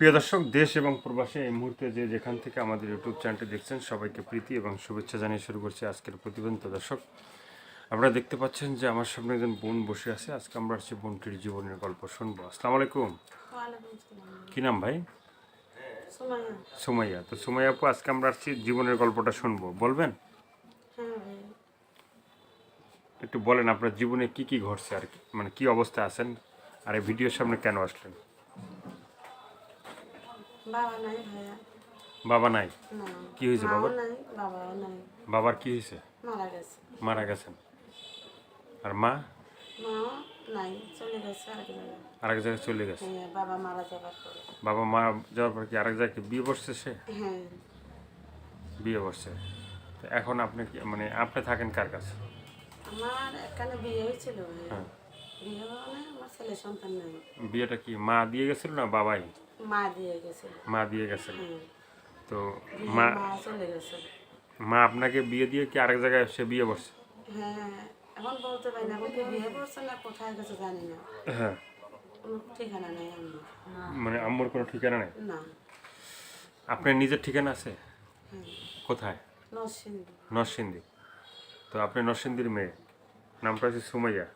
প্রিয় দর্শক, দেশ এবং প্রবাসে এই মুহূর্তে যে যেখান থেকে আমাদের ইউটিউব চ্যানেলটি দেখছেন সবাইকে প্রীতি এবং শুভেচ্ছা জানিয়ে শুরু করছি আজকের প্রতিবেদন। তো দর্শক, আপনারা দেখতে পাচ্ছেন যে আমার সামনে একজন বোন বসে আছে। আজকে আমরা হচ্ছে বোনটির জীবনের গল্প শুনবো। আসসালামু আলাইকুম। কি নাম ভাই? সুমাইয়া। তো সুমাইয়া আপু, আজকে আমরা আসছি জীবনের গল্পটা শুনবো, বলবেন? একটু বলেন আপনার জীবনে কি কি ঘটছে, আর কি মানে কি অবস্থায় আছেন, আর এই ভিডিওর সামনে কেন আসলেন? বাবা নাই ভাইয়া। বাবা নাই? না। কি হয়েছে বাবার? নাই, বাবাও নাই। বাবার কি হয়েছে? মারা গেছে। মারা গেছেন। আর মা? মা নাই, চলে গেছে আরেক জায়গায় চলে গেছে। হ্যাঁ, বাবা মারা যাবার পরে। বাবা মারা যাওয়ার পর কি আরেক জায়গায় বিয়ে বসছে সে? হ্যাঁ। বিয়ে বসছে। তো এখন আপনি কি মানে আপনি থাকেন কার কাছে? আমার এখানে বিয়ে হয়েছিল ভাইয়া। হ্যাঁ। বিয়ে মানে আমার ছেলে সন্তান নাই। বিয়েটা কি মা দিয়ে গেছিল না বাবাই? মা দিয়ে গেছিল। মা দিয়ে গেছিল। হ্যাঁ। তো মা মা চলে গেছে। মা আপনাকে বিয়ে দিয়ে কি আরেক জায়গায় সে বিয়ে বসছে? হ্যাঁ, এখন বলতে পারি না, এখন কি বিয়ে করছে না কোথায় গেছে জানি না। হ্যাঁ। কোনো ঠিকানা নেই আমার। মানে আম্মুর কোনো ঠিকানা নেই? না। আপনার নিজের ঠিকানা আছে? হ্যাঁ। কোথায়? নরসিংদী। নরসিংদী। তো আপনি নরসিংদীর মেয়ে, নামটা হচ্ছে সুমাইয়া।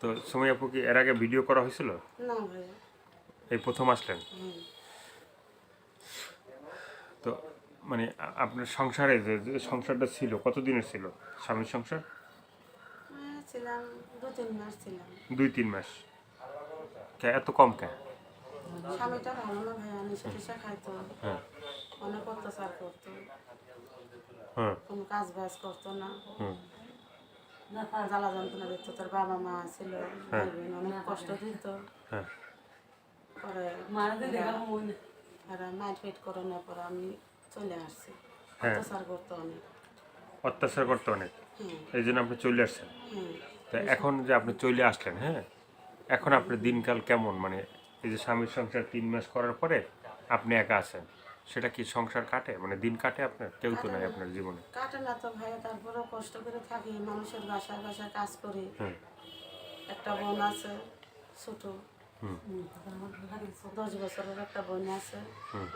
তো সুমাইয়া আপু, কি এর আগে ভিডিও করা হয়েছিল? না ভাইয়া। এই প্রথম আসলেন? হ্যাঁ। তো মানে আপনার সংসারে যে সংসারটা ছিল কতদিনের ছিল? স্বামীর সংসার? ছিলাম 2-3 মাস ছিলাম। 2-3 মাস? এত কম কে? স্বামীটা ভালো না ভাইয়া, নেশা টেশা খাইতো। হ্যাঁ। অনেক অত্যাচার করতো। হ্যাঁ। কোনো কাজ বাজ করতো না। হুম। জ্বালা যন্ত্রণা দিত। তোর বাবা মা ছিল, ভাই বোন অনেক কষ্ট দিত। হ্যাঁ। পরে এরা মারপিট করানোর পর আমি চলে আসছি। হ্যাঁ। অত্যাচার করতো অনেক। অত্যাচার করতে অনেক, হ্যাঁ। এই জন্য আপনি চলে আসছেন। হ্যাঁ। তো এখন যে আপনি চলে আসলেন, হ্যাঁ, এখন আপনার দিনকাল কেমন? মানে এই যে স্বামীর সংসার 3 মাস করার পরে আপনি একা আছেন, সেটা কি সংসার কাটে? মানে দিন কাটে আপনার? কেউ তো নাই আপনার জীবনে। কাটে না তো ভাইয়া, তারপরেও কষ্ট করে থাকি, মানুষের বাসায় বাসায় কাজ করি। হুম। একটা বোন আছে ছোট, 10 বছরের একটা বোন আছে।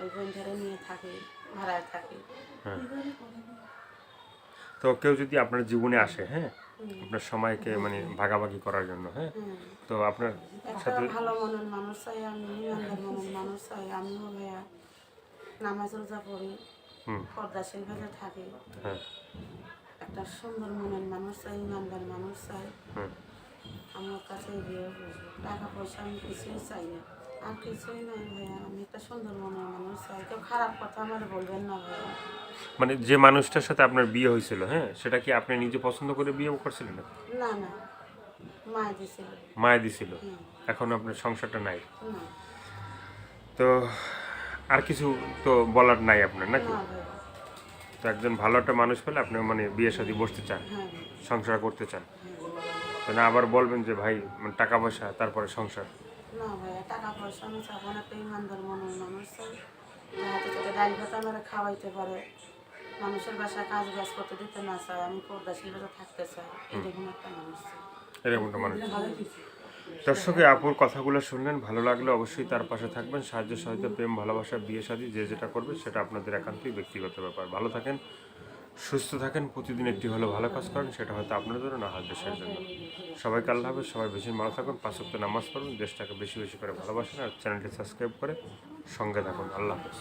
ওই বোন ধরে নিয়ে থাকি, ভাড়ায় থাকি। তো কেউ যদি আপনার জীবনে আসে, হ্যাঁ, আপনার সময়কে মানে ভাগাভাগি করার জন্য, হ্যাঁ, তো আপনার একটা সাথে ভালো মনের মানুষ চাই, আমি ইমানদার মনের মানুষ চাই। আমিও ভাইয়া নামাজ রোজা পড়ি, পর্দাশীল ভাবে থাকি। হ্যাঁ। একটা সুন্দর মনের মানুষ চাই, ইমানদার মানুষ চাই। হুম। আমার কাছে বিয়ে বুঝবো, টাকা পয়সা আমি কিছুই চাই না, আর কিছুই নাই ভাইয়া। আমি একটা সুন্দর মনের মানুষ চাই, কেউ খারাপ কথা আমার বলবেন না ভাইয়া। মানে যে মানুষটার সাথে আপনার বিয়ে হয়েছিল, হ্যাঁ, সেটা কি আপনি নিজে পছন্দ করে বিয়ে করছিলেন? না না, মা দিছিল। মায়া দিছিল। হুম। এখন আপনার সংসারটা নাই। না। তো আর কিছু তো বলার নাই আপনার, নাকি? না ভাইয়া। তো একজন ভালো একটা মানুষ পেলে আপনি মানে বিয়ে শাদী বসতে চান, হ্যাঁ। সংসার করতে চান। হ্যাঁ। তো না আবার বলবেন যে ভাই মানে টাকা পয়সা তারপরে সংসার? না ভাইয়া, টাকা পয়সা আমি চাবো না, একটা ইমানদার মনের মানুষ চাই। হাতে থেকে ডাল ভাত আমার খাওয়াইতে পারে, মানুষের বাসায় কাজ বাজ করতে দিতে না চায়, আমি পর্দাশীল ভাবে থাকতে চাই, এরকম একটা মানুষ চাই। এরকম একটা মানুষ। দর্শকে আপুর কথাগুলো শুনলেন, ভালো লাগলে অবশ্যই তার পাশে থাকবেন। সাহায্য সহায়তা, প্রেম, ভালোবাসা, বিয়ে শাদী যে যেটা করবে সেটা আপনাদের একান্তই ব্যক্তিগত ব্যাপার। ভালো থাকেন, সুস্থ থাকেন, প্রতিদিন একটি হলো ভালো কাজ করেন, সেটা হয়তো আপনার জন্য না হয় দেশের জন্য। সবাইকে আল্লাহ হাফেজ, সবাই বেশি ভালো থাকুন, 5 ওয়াক্ত নামাজ পড়ুন, দেশটাকে বেশি বেশি করে ভালোবাসেন, আর চ্যানেলটি সাবস্ক্রাইব করে সঙ্গে থাকুন। আল্লাহ হাফেজ।